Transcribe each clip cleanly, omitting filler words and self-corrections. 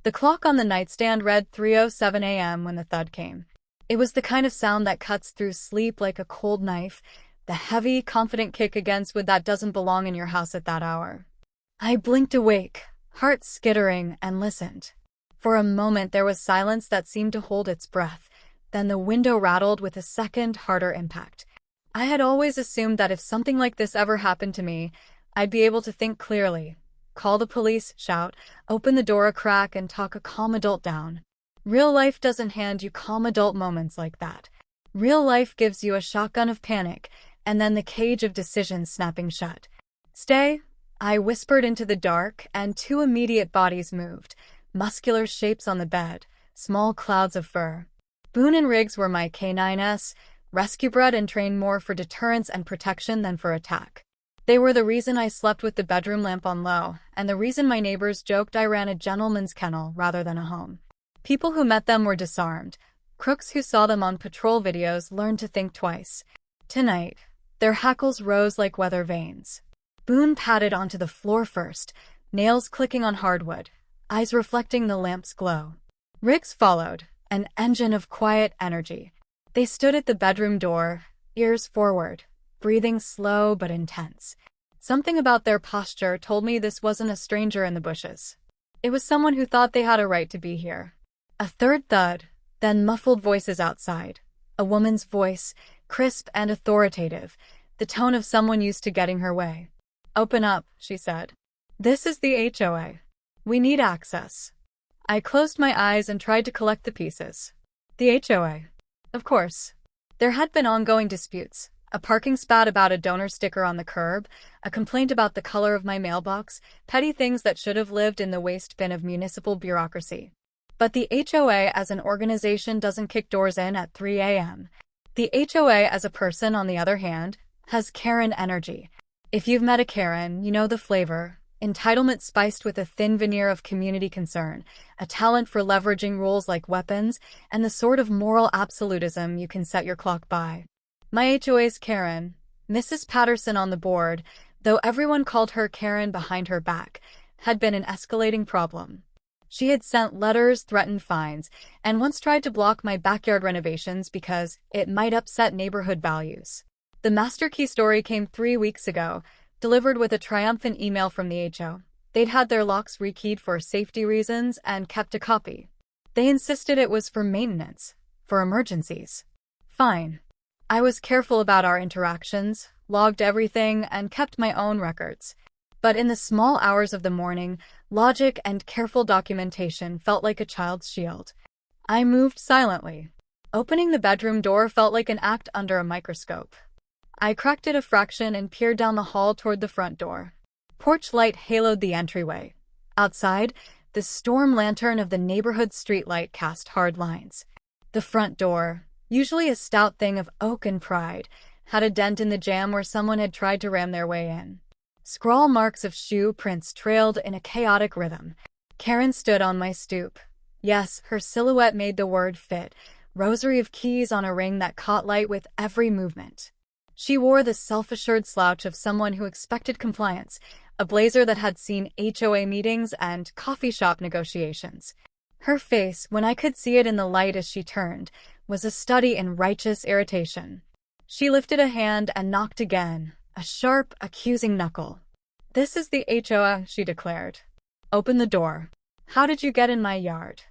The clock on the nightstand read 3:07 a.m. when the thud came. It was the kind of sound that cuts through sleep like a cold knife, the heavy, confident kick against wood that doesn't belong in your house at that hour. I blinked awake, heart skittering, and listened. For a moment there was silence that seemed to hold its breath. Then the window rattled with a second, harder impact. I had always assumed that if something like this ever happened to me, I'd be able to think clearly, call the police, shout, open the door a crack, and talk a calm adult down. Real life doesn't hand you calm adult moments like that. Real life gives you a shotgun of panic, and then the cage of decisions snapping shut. Stay, I whispered into the dark, and two immediate bodies moved, muscular shapes on the bed, small clouds of fur. Boone and Riggs were my K9s, rescue-bred and trained more for deterrence and protection than for attack. They were the reason I slept with the bedroom lamp on low, and the reason my neighbors joked I ran a gentleman's kennel rather than a home. People who met them were disarmed. Crooks who saw them on patrol videos learned to think twice. Tonight, their hackles rose like weather vanes. Boone patted onto the floor first, nails clicking on hardwood, eyes reflecting the lamp's glow. Riggs followed, an engine of quiet energy. They stood at the bedroom door, ears forward, breathing slow but intense. Something about their posture told me this wasn't a stranger in the bushes. It was someone who thought they had a right to be here. A third thud, then muffled voices outside. A woman's voice, crisp and authoritative, the tone of someone used to getting her way. "Open up," she said. "This is the HOA. We need access." I closed my eyes and tried to collect the pieces. The HOA. Of course. There had been ongoing disputes. A parking spat about a donor sticker on the curb, a complaint about the color of my mailbox, petty things that should have lived in the waste bin of municipal bureaucracy. But the HOA as an organization doesn't kick doors in at 3 a.m. The HOA as a person, on the other hand, has Karen energy. If you've met a Karen, you know the flavor. Entitlement spiced with a thin veneer of community concern, a talent for leveraging rules like weapons, and the sort of moral absolutism you can set your clock by. My HOA's Karen, Mrs. Patterson on the board, though everyone called her Karen behind her back, had been an escalating problem. She had sent letters, threatened fines, and once tried to block my backyard renovations because it might upset neighborhood values. The master key story came 3 weeks ago, delivered with a triumphant email from the HO. They'd had their locks rekeyed for safety reasons and kept a copy. They insisted it was for maintenance, for emergencies. Fine. I was careful about our interactions, logged everything, and kept my own records. But in the small hours of the morning, logic and careful documentation felt like a child's shield. I moved silently. Opening the bedroom door felt like an act under a microscope. I cracked it a fraction and peered down the hall toward the front door. Porch light haloed the entryway. Outside, the storm lantern of the neighborhood streetlight cast hard lines. The front door, usually a stout thing of oak and pride, had a dent in the jamb where someone had tried to ram their way in. Scrawl marks of shoe prints trailed in a chaotic rhythm. Karen stood on my stoop. Yes, her silhouette made the word fit, rosary of keys on a ring that caught light with every movement. She wore the self-assured slouch of someone who expected compliance, a blazer that had seen HOA meetings and coffee shop negotiations. Her face, when I could see it in the light as she turned, was a study in righteous irritation. She lifted a hand and knocked again, a sharp, accusing knuckle. "This is the HOA," she declared. "Open the door." "How did you get in my yard?"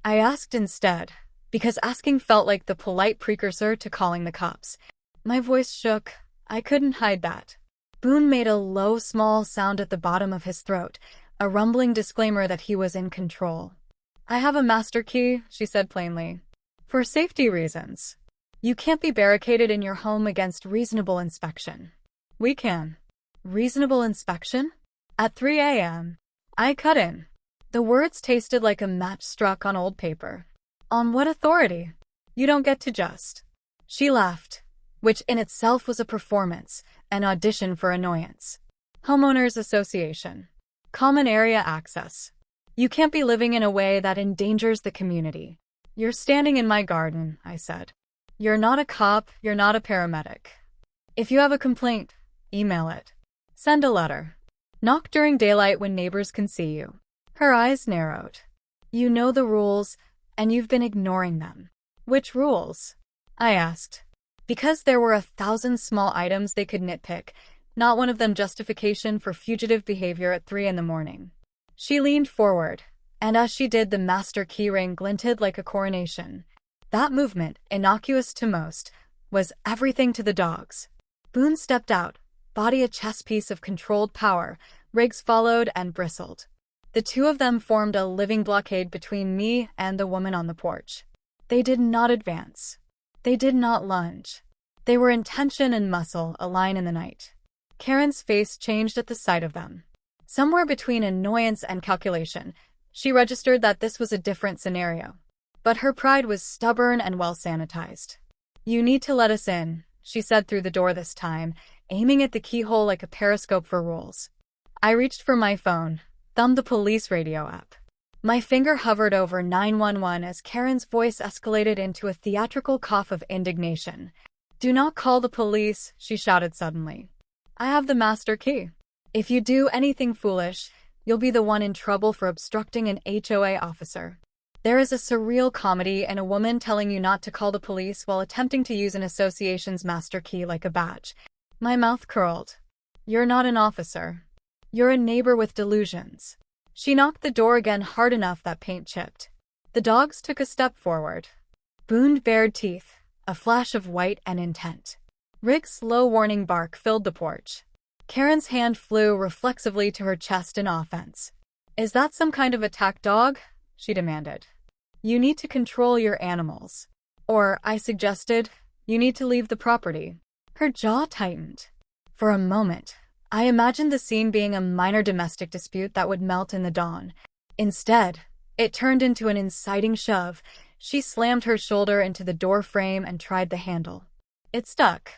I asked instead, because asking felt like the polite precursor to calling the cops. My voice shook. I couldn't hide that. Boone made a low, small sound at the bottom of his throat, a rumbling disclaimer that he was in control. "I have a master key," she said plainly. "For safety reasons. You can't be barricaded in your home against reasonable inspection." "We can." "Reasonable inspection?" At 3 a.m. I cut in. The words tasted like a match struck on old paper. "On what authority? You don't get to just." She laughed, which in itself was a performance, an audition for annoyance. "Homeowners Association. Common area access. You can't be living in a way that endangers the community." "You're standing in my garden," I said. "You're not a cop, you're not a paramedic. If you have a complaint, email it. Send a letter. Knock during daylight when neighbors can see you." Her eyes narrowed. You know the rules, and you've been ignoring them. Which rules? I asked. Because there were 1,000 small items they could nitpick, not one of them justification for fugitive behavior at 3 in the morning. She leaned forward, and as she did, the master keyring glinted like a coronation. That movement, innocuous to most, was everything to the dogs. Boone stepped out, body a chess piece of controlled power. Riggs followed and bristled. The two of them formed a living blockade between me and the woman on the porch. They did not advance. They did not lunge. They were in tension and muscle, a line in the night. Karen's face changed at the sight of them. Somewhere between annoyance and calculation, she registered that this was a different scenario. But her pride was stubborn and well sanitized. "You need to let us in," she said through the door this time, aiming at the keyhole like a periscope for rules. I reached for my phone, thumbed the police radio app. My finger hovered over 911 as Karen's voice escalated into a theatrical cough of indignation. "Do not call the police," she shouted suddenly. "I have the master key. If you do anything foolish, you'll be the one in trouble for obstructing an HOA officer." There is a surreal comedy in a woman telling you not to call the police while attempting to use an association's master key like a badge. My mouth curled. "You're not an officer. You're a neighbor with delusions." She knocked the door again hard enough that paint chipped. The dogs took a step forward. Boone bared teeth, a flash of white and intent. Rick's slow warning bark filled the porch. Karen's hand flew reflexively to her chest in offense. "Is that some kind of attack dog?" she demanded. "You need to control your animals." Or, I suggested, "you need to leave the property." Her jaw tightened. For a moment, I imagined the scene being a minor domestic dispute that would melt in the dawn. Instead, it turned into an inciting shove. She slammed her shoulder into the door frame and tried the handle. It stuck.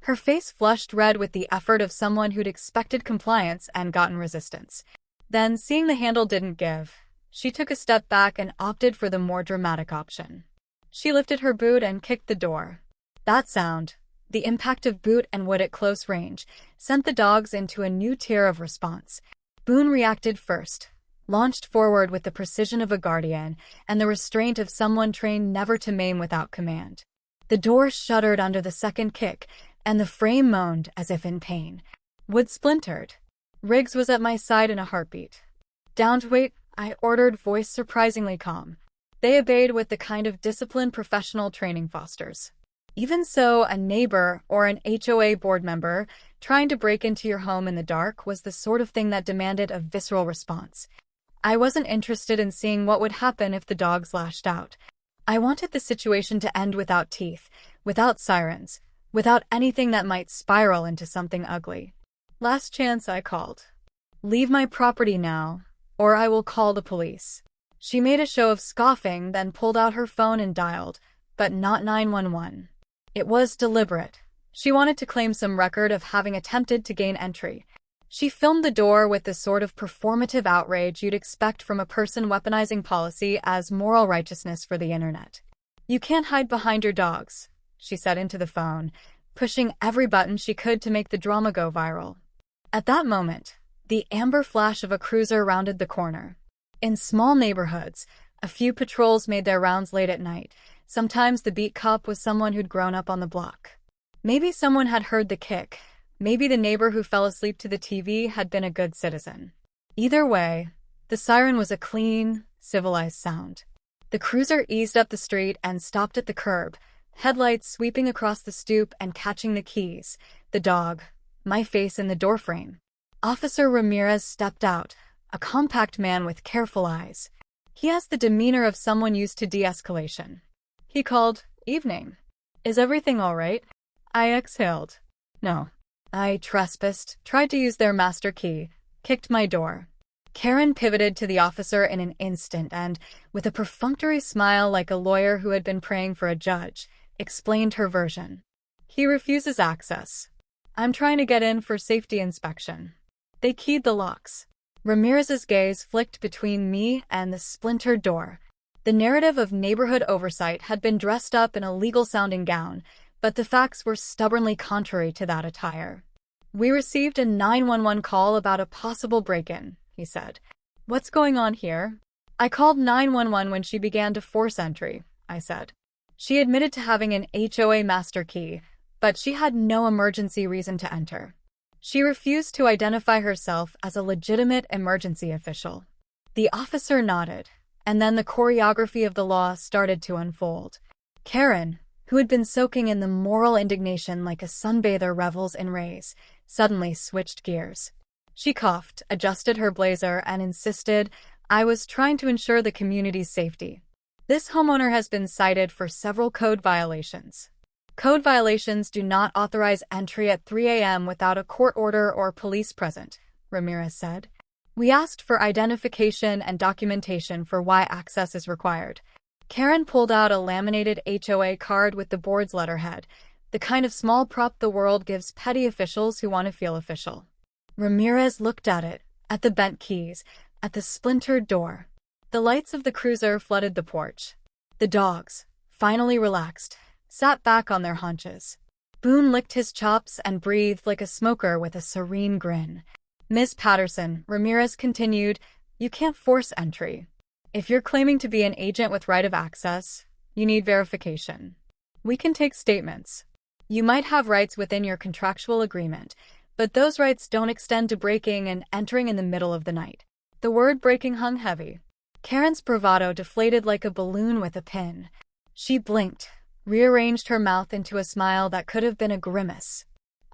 Her face flushed red with the effort of someone who'd expected compliance and gotten resistance. Then, seeing the handle didn't give, she took a step back and opted for the more dramatic option. She lifted her boot and kicked the door. That sound, the impact of boot and wood at close range, sent the dogs into a new tier of response. Boone reacted first, launched forward with the precision of a guardian and the restraint of someone trained never to maim without command. The door shuddered under the second kick, and the frame moaned as if in pain. Wood splintered. Riggs was at my side in a heartbeat. "Down to wait," I ordered, voice surprisingly calm. They obeyed with the kind of discipline professional training fosters. Even so, a neighbor or an HOA board member trying to break into your home in the dark was the sort of thing that demanded a visceral response. I wasn't interested in seeing what would happen if the dogs lashed out. I wanted the situation to end without teeth, without sirens, without anything that might spiral into something ugly. "Last chance," I called. "Leave my property now, or I will call the police." She made a show of scoffing, then pulled out her phone and dialed, but not 911. It was deliberate. She wanted to claim some record of having attempted to gain entry. She filmed the door with the sort of performative outrage you'd expect from a person weaponizing policy as moral righteousness for the internet. "You can't hide behind your dogs," she said into the phone, pushing every button she could to make the drama go viral. At that moment, the amber flash of a cruiser rounded the corner. In small neighborhoods, a few patrols made their rounds late at night. Sometimes the beat cop was someone who'd grown up on the block. Maybe someone had heard the kick. Maybe the neighbor who fell asleep to the TV had been a good citizen. Either way, the siren was a clean, civilized sound. The cruiser eased up the street and stopped at the curb, headlights sweeping across the stoop and catching the keys, the dog, my face in the doorframe. Officer Ramirez stepped out, a compact man with careful eyes. He has the demeanor of someone used to de-escalation. He called, "Evening. Is everything all right?" I exhaled. "No. I trespassed, tried to use their master key, kicked my door." Karen pivoted to the officer in an instant and, with a perfunctory smile like a lawyer who had been praying for a judge, explained her version. "He refuses access. I'm trying to get in for safety inspection. They keyed the locks." Ramirez's gaze flicked between me and the splintered door. The narrative of neighborhood oversight had been dressed up in a legal-sounding gown, but the facts were stubbornly contrary to that attire. "We received a 911 call about a possible break-in," he said. "What's going on here?" I called 911 when she began to force entry, I said. She admitted to having an HOA master key, but she had no emergency reason to enter. She refused to identify herself as a legitimate emergency official. The officer nodded, and then the choreography of the law started to unfold. Karen, who had been soaking in the moral indignation like a sunbather revels in rays, suddenly switched gears. She coughed, adjusted her blazer, and insisted, "I was trying to ensure the community's safety. This homeowner has been cited for several code violations. Code violations do not authorize entry at 3 a.m. without a court order or police present," Ramirez said. "We asked for identification and documentation for why access is required." Karen pulled out a laminated HOA card with the board's letterhead, the kind of small prop the world gives petty officials who want to feel official. Ramirez looked at it, at the bent keys, at the splintered door. The lights of the cruiser flooded the porch. The dogs, finally relaxed, sat back on their haunches. Boone licked his chops and breathed like a smoker with a serene grin. "Ms. Patterson," Ramirez continued, "you can't force entry. If you're claiming to be an agent with right of access, you need verification. We can take statements. You might have rights within your contractual agreement, but those rights don't extend to breaking and entering in the middle of the night." The word breaking hung heavy. Karen's bravado deflated like a balloon with a pin. She blinked, rearranged her mouth into a smile that could have been a grimace.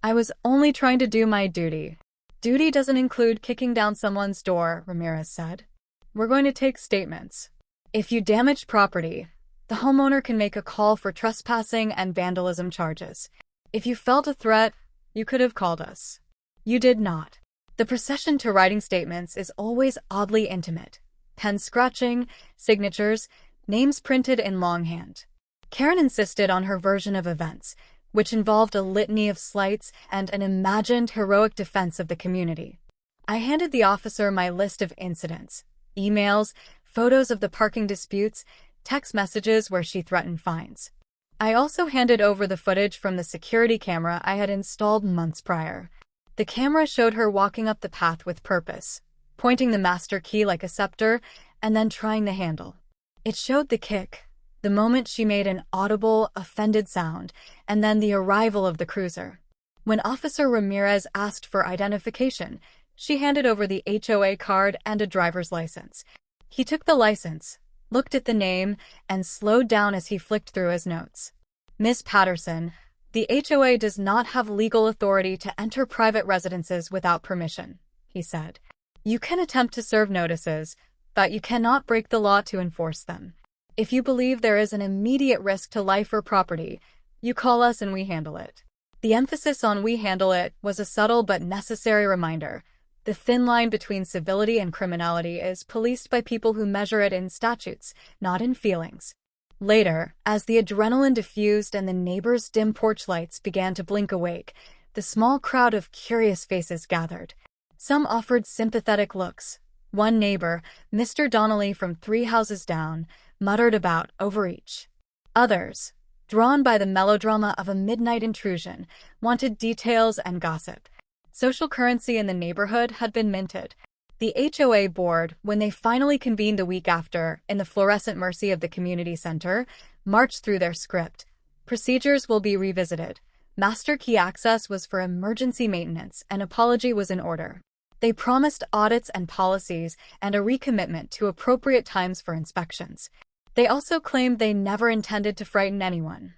"I was only trying to do my duty." "Duty doesn't include kicking down someone's door," Ramirez said. "We're going to take statements. If you damaged property, the homeowner can make a call for trespassing and vandalism charges. If you felt a threat, you could have called us. You did not." The procession to writing statements is always oddly intimate. Pen scratching, signatures, names printed in longhand. Karen insisted on her version of events, which involved a litany of slights and an imagined heroic defense of the community. I handed the officer my list of incidents, emails, photos of the parking disputes, text messages where she threatened fines. I also handed over the footage from the security camera I had installed months prior. The camera showed her walking up the path with purpose, pointing the master key like a scepter, and then trying the handle. It showed the kick, the moment she made an audible, offended sound, and then the arrival of the cruiser. When Officer Ramirez asked for identification, she handed over the HOA card and a driver's license. He took the license, looked at the name, and slowed down as he flicked through his notes. "Miss Patterson, the HOA does not have legal authority to enter private residences without permission," he said. "You can attempt to serve notices, but you cannot break the law to enforce them. If you believe there is an immediate risk to life or property, you call us and we handle it." The emphasis on "we handle it" was a subtle but necessary reminder. The thin line between civility and criminality is policed by people who measure it in statutes, not in feelings. Later, as the adrenaline diffused and the neighbors' dim porch lights began to blink awake, the small crowd of curious faces gathered. Some offered sympathetic looks. One neighbor, Mr. Donnelly from 3 houses down, muttered about overreach. Others, drawn by the melodrama of a midnight intrusion, wanted details and gossip. Social currency in the neighborhood had been minted. The HOA board, when they finally convened a week after, in the fluorescent Mercy of the community center, marched through their script. Procedures will be revisited. Master key access was for emergency maintenance, and apology was in order. They promised audits and policies and a recommitment to appropriate times for inspections. They also claimed they never intended to frighten anyone.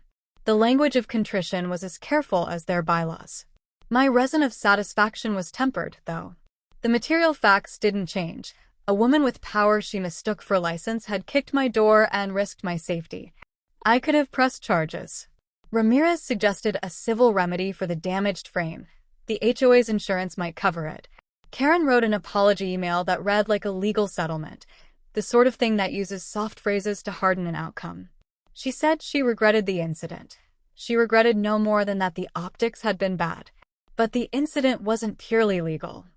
The language of contrition was as careful as their bylaws. My resin of satisfaction was tempered, though. The material facts didn't change. A woman with power she mistook for license had kicked my door and risked my safety. I could have pressed charges. Ramirez suggested a civil remedy for the damaged frame. The HOA's insurance might cover it. Karen wrote an apology email that read like a legal settlement, the sort of thing that uses soft phrases to harden an outcome. She said she regretted the incident. She regretted no more than that the optics had been bad. But the incident wasn't purely legal.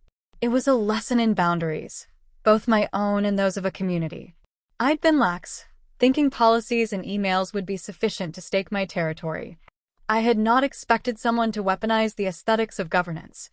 It was a lesson in boundaries, both my own and those of a community. I'd been lax, thinking policies and emails would be sufficient to stake my territory. I had not expected someone to weaponize the aesthetics of governance.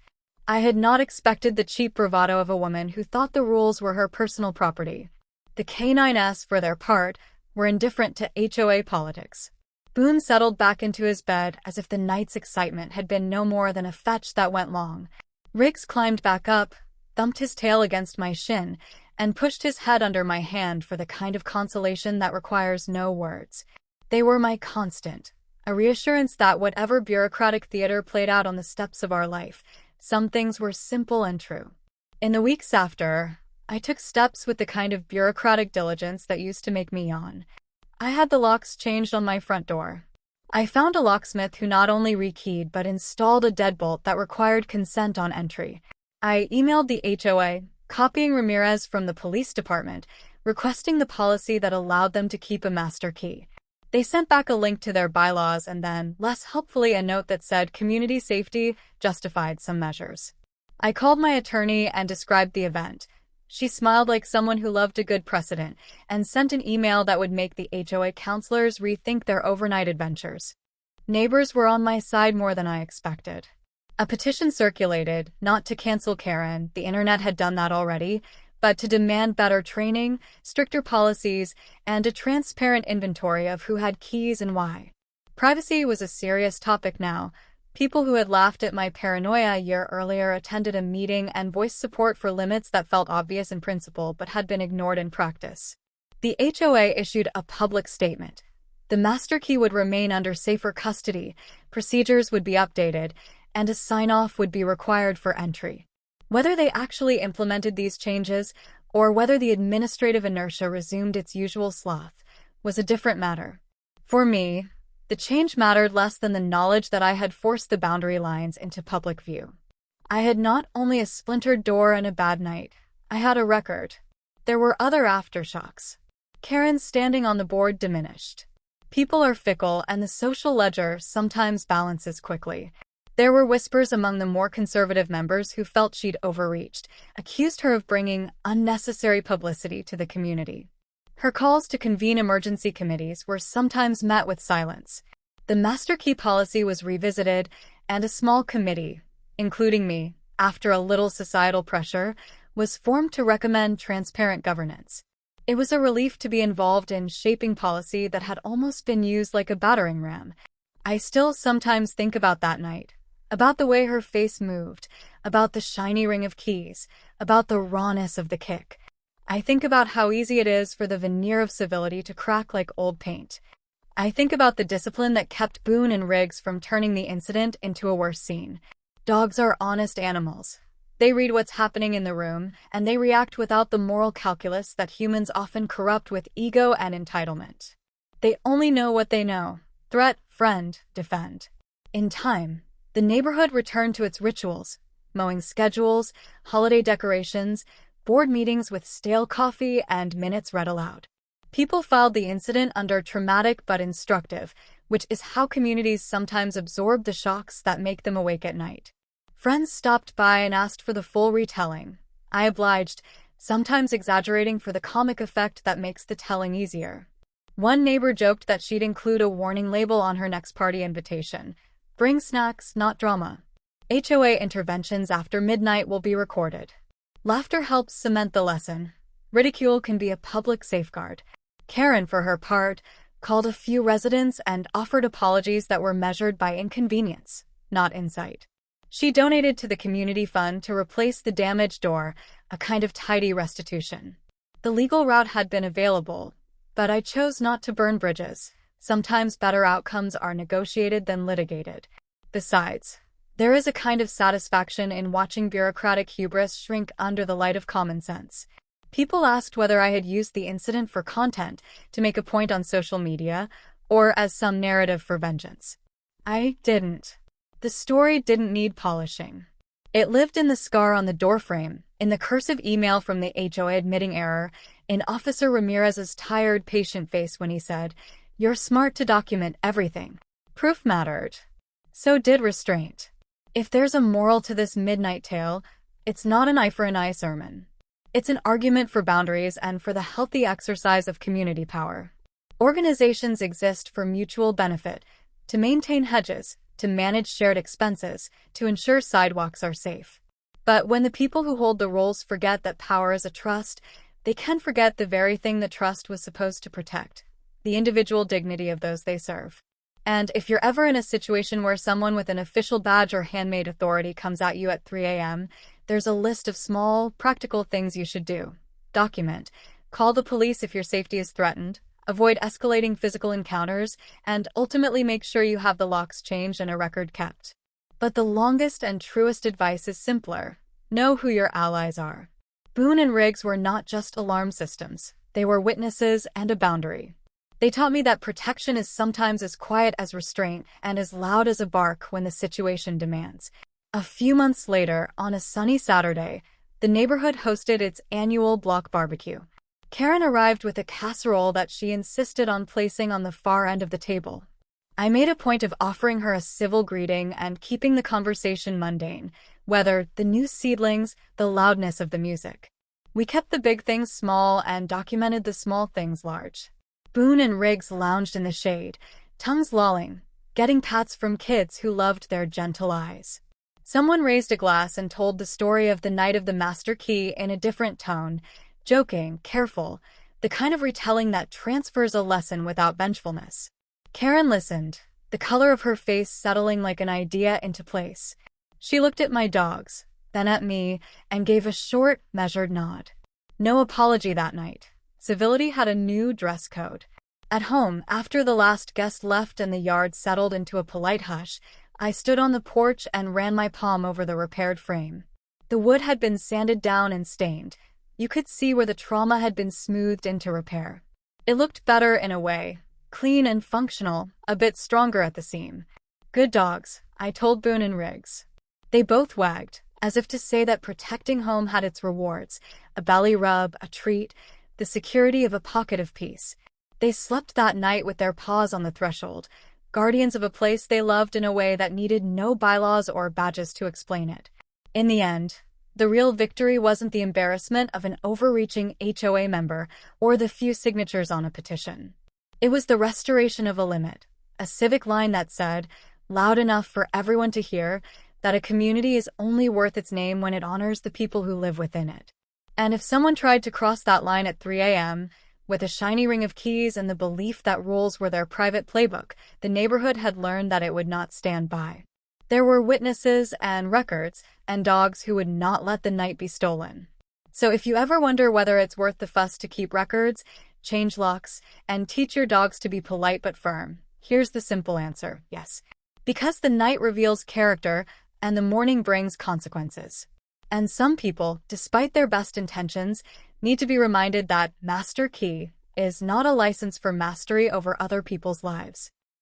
I had not expected the cheap bravado of a woman who thought the rules were her personal property. The K9s, for their part, were indifferent to HOA politics. Boone settled back into his bed as if the night's excitement had been no more than a fetch that went long. Riggs climbed back up, thumped his tail against my shin, and pushed his head under my hand for the kind of consolation that requires no words. They were my constant, a reassurance that whatever bureaucratic theater played out on the steps of our life, some things were simple and true. In the weeks after, I took steps with the kind of bureaucratic diligence that used to make me yawn. I had the locks changed on my front door. I found a locksmith who not only rekeyed but installed a deadbolt that required consent on entry. I emailed the HOA, copying Ramirez from the police department, requesting the policy that allowed them to keep a master key. They sent back a link to their bylaws and then, less helpfully, a note that said community safety justified some measures. I called my attorney and described the event. She smiled like someone who loved a good precedent and sent an email that would make the HOA counselors rethink their overnight adventures. Neighbors were on my side more than I expected. A petition circulated, not to cancel Karen, the internet had done that already, but to demand better training, stricter policies, and a transparent inventory of who had keys and why. Privacy was a serious topic now. People who had laughed at my paranoia a year earlier attended a meeting and voiced support for limits that felt obvious in principle but had been ignored in practice. The HOA issued a public statement. The master key would remain under safer custody, procedures would be updated, and a sign-off would be required for entry. Whether they actually implemented these changes, or whether the administrative inertia resumed its usual sloth, was a different matter. For me, the change mattered less than the knowledge that I had forced the boundary lines into public view. I had not only a splintered door and a bad night, I had a record. There were other aftershocks. Karen's standing on the board diminished. People are fickle, and the social ledger sometimes balances quickly. There were whispers among the more conservative members who felt she'd overreached, accused her of bringing unnecessary publicity to the community. Her calls to convene emergency committees were sometimes met with silence. The master key policy was revisited, and a small committee, including me, after a little societal pressure, was formed to recommend transparent governance. It was a relief to be involved in shaping policy that had almost been used like a battering ram. I still sometimes think about that night, about the way her face moved, about the shiny ring of keys, about the rawness of the kick. I think about how easy it is for the veneer of civility to crack like old paint. I think about the discipline that kept Boone and Riggs from turning the incident into a worse scene. Dogs are honest animals. They read what's happening in the room, and they react without the moral calculus that humans often corrupt with ego and entitlement. They only know what they know: threat, friend, defend. In time, the neighborhood returned to its rituals: mowing schedules, holiday decorations, board meetings with stale coffee, and minutes read aloud. People filed the incident under traumatic but instructive, which is how communities sometimes absorb the shocks that make them awake at night. Friends stopped by and asked for the full retelling. I obliged, sometimes exaggerating for the comic effect that makes the telling easier. One neighbor joked that she'd include a warning label on her next party invitation: "Bring snacks, not drama." HOA interventions after midnight will be recorded. Laughter helps cement the lesson. Ridicule can be a public safeguard. Karen, for her part, called a few residents and offered apologies that were measured by inconvenience, not insight. She donated to the community fund to replace the damaged door, a kind of tidy restitution. The legal route had been available, but I chose not to burn bridges. Sometimes better outcomes are negotiated than litigated. Besides, there is a kind of satisfaction in watching bureaucratic hubris shrink under the light of common sense. People asked whether I had used the incident for content, to make a point on social media, or as some narrative for vengeance. I didn't. The story didn't need polishing. It lived in the scar on the doorframe, in the cursive email from the HOA admitting error, in Officer Ramirez's tired, patient face when he said, "You're smart to document everything." Proof mattered. So did restraint. If there's a moral to this midnight tale, it's not an eye for an eye sermon. It's an argument for boundaries and for the healthy exercise of community power. Organizations exist for mutual benefit, to maintain hedges, to manage shared expenses, to ensure sidewalks are safe. But when the people who hold the roles forget that power is a trust, they can forget the very thing the trust was supposed to protect, the individual dignity of those they serve. And if you're ever in a situation where someone with an official badge or handmade authority comes at you at 3 a.m., there's a list of small, practical things you should do. Document. Call the police if your safety is threatened. Avoid escalating physical encounters, and ultimately make sure you have the locks changed and a record kept. But the longest and truest advice is simpler. Know who your allies are. Boone and Riggs were not just alarm systems. They were witnesses and a boundary. They taught me that protection is sometimes as quiet as restraint and as loud as a bark when the situation demands. A few months later, on a sunny Saturday, the neighborhood hosted its annual block barbecue. Karen arrived with a casserole that she insisted on placing on the far end of the table. I made a point of offering her a civil greeting and keeping the conversation mundane, whether the new seedlings, the loudness of the music. We kept the big things small and documented the small things large. Boone and Riggs lounged in the shade, tongues lolling, getting pats from kids who loved their gentle eyes. Someone raised a glass and told the story of the night of the master key in a different tone, joking, careful, the kind of retelling that transfers a lesson without vengefulness. Karen listened, the color of her face settling like an idea into place. She looked at my dogs, then at me, and gave a short, measured nod. No apology that night. Civility had a new dress code. At home, after the last guest left and the yard settled into a polite hush, I stood on the porch and ran my palm over the repaired frame. The wood had been sanded down and stained. You could see where the trauma had been smoothed into repair. It looked better in a way, clean and functional, a bit stronger at the seam. Good dogs, I told Boone and Riggs. They both wagged, as if to say that protecting home had its rewards, a belly rub, a treat, the security of a pocket of peace. They slept that night with their paws on the threshold, guardians of a place they loved in a way that needed no bylaws or badges to explain it. In the end, the real victory wasn't the embarrassment of an overreaching HOA member or the few signatures on a petition. It was the restoration of a limit, a civic line that said, loud enough for everyone to hear, that a community is only worth its name when it honors the people who live within it. And if someone tried to cross that line at 3 a.m., with a shiny ring of keys and the belief that rules were their private playbook, the neighborhood had learned that it would not stand by. There were witnesses and records and dogs who would not let the night be stolen. So if you ever wonder whether it's worth the fuss to keep records, change locks, and teach your dogs to be polite but firm, here's the simple answer: yes. Because the night reveals character and the morning brings consequences. And some people, despite their best intentions, need to be reminded that Master Key is not a license for mastery over other people's lives.